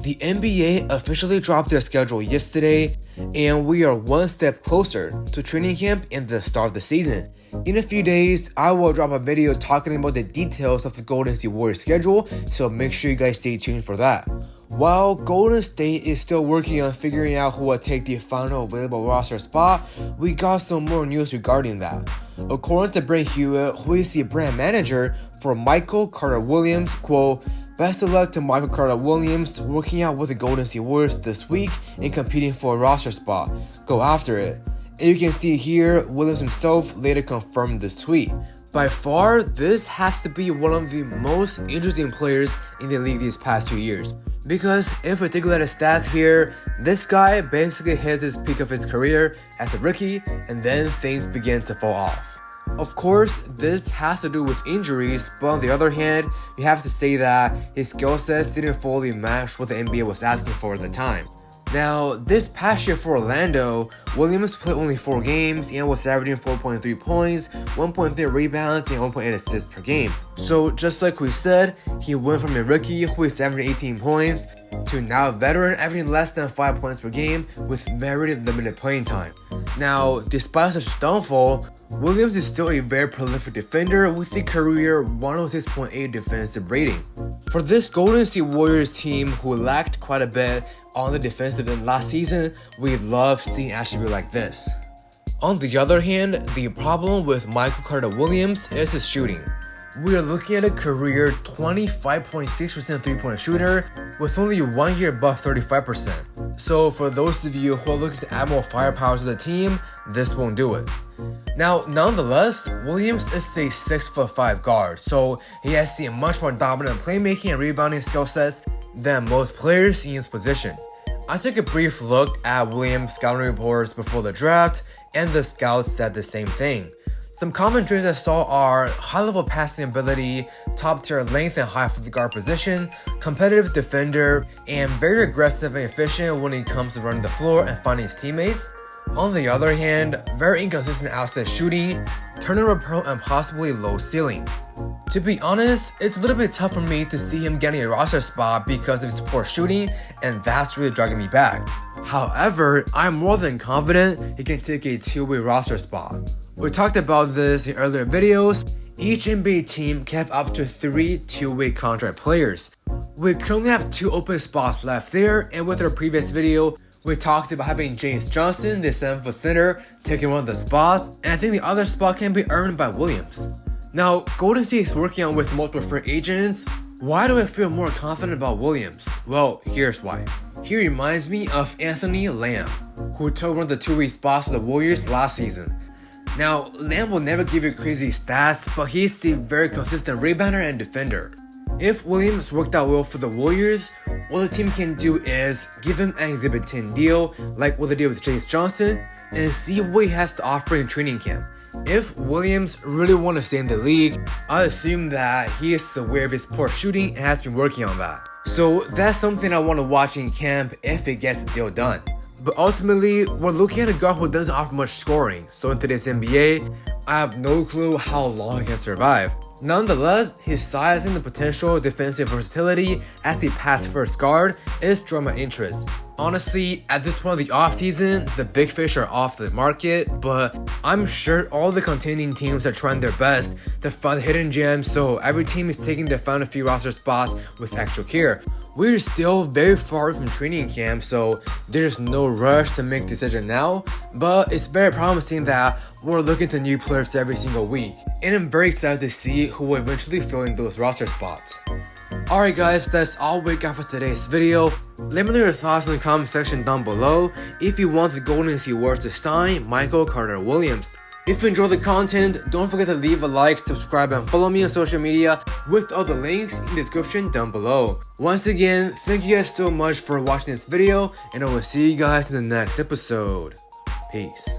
The NBA officially dropped their schedule yesterday, and we are one step closer to training camp and the start of the season. In a few days, I will drop a video talking about the details of the Golden State Warriors schedule, so make sure you guys stay tuned for that. While Golden State is still working on figuring out who will take the final available roster spot, we got some more news regarding that. According to Brent Hewitt, who is the brand manager for Michael Carter-Williams, quote, "Best of luck to Michael Carter-Williams working out with the Golden State Warriors this week and competing for a roster spot. Go after it." And you can see here, Williams himself later confirmed this tweet. By far, this has to be one of the most interesting players in the league these past 2 years. Because if we take a look at his stats here, this guy basically hits his peak of his career as a rookie, and then things begin to fall off. Of course, this has to do with injuries, but on the other hand, you have to say that his skill sets didn't fully match what the NBA was asking for at the time. Now, this past year for Orlando, Williams played only 4 games and was averaging 4.3 points, 1.3 rebounds, and 1.8 assists per game. So just like we said, he went from a rookie who is averaging 18 points to now a veteran averaging less than 5 points per game with very limited playing time. Now, despite such downfall, Williams is still a very prolific defender with a career 106.8 defensive rating. For this Golden State Warriors team who lacked quite a bit on the defensive end last season, we love seeing attributes like this. On the other hand, the problem with Michael Carter-Williams is his shooting. We are looking at a career 25.6% three-point shooter with only 1 year above 35%. So for those of you who are looking to add more firepower to the team, this won't do it. Now, nonetheless, Williams is a 6'5" guard, so he has a much more dominant playmaking and rebounding skill sets than most players in his position. I took a brief look at Williams' scouting reports before the draft, and the scouts said the same thing. Some common traits I saw are high-level passing ability, top-tier length and height for the guard position, competitive defender, and very aggressive and efficient when it comes to running the floor and finding his teammates. On the other hand, very inconsistent outside shooting, turnover prone and possibly low ceiling. To be honest, it's a little bit tough for me to see him getting a roster spot because of his poor shooting, and that's really dragging me back. However, I'm more than confident he can take a two-way roster spot. We talked about this in earlier videos. Each NBA team can have up to 3 two-way contract players. We currently have 2 open spots left there, and with our previous video, we talked about having James Johnson, the 7-foot center, taking one of the spots, and I think the other spot can be earned by Williams. Now, Golden State is working on with multiple free agents. Why do I feel more confident about Williams? Well, here's why. He reminds me of Anthony Lamb, who took one of the two-way spots for the Warriors last season. Now, Lamb will never give you crazy stats, but he's a very consistent rebounder and defender. If Williams worked out well for the Warriors, what the team can do is give him an Exhibit 10 deal, like what they did with James Johnson, and see what he has to offer in training camp. If Williams really wants to stay in the league, I assume that he is aware of his poor shooting and has been working on that. So that's something I want to watch in camp if it gets the deal done. But ultimately, we're looking at a guy who doesn't offer much scoring, so in today's NBA, I have no clue how long he can survive. Nonetheless, his size and the potential defensive versatility as a pass-first guard is drawing my interest. Honestly, at this point of the offseason, the big fish are off the market, but I'm sure all the contending teams are trying their best to find hidden gems, so every team is taking to find a few roster spots with extra care. We're still very far from training camp, so there's no rush to make a decision now, but it's very promising that we're looking to new players every single week, and I'm very excited to see who will eventually fill in those roster spots. Alright guys, that's all we got for today's video. Let me know your thoughts in the comment section down below if you want the Golden State Warriors to sign Michael Carter-Williams. If you enjoy the content, don't forget to leave a like, subscribe, and follow me on social media with all the links in the description down below. Once again, thank you guys so much for watching this video, and I will see you guys in the next episode. Peace.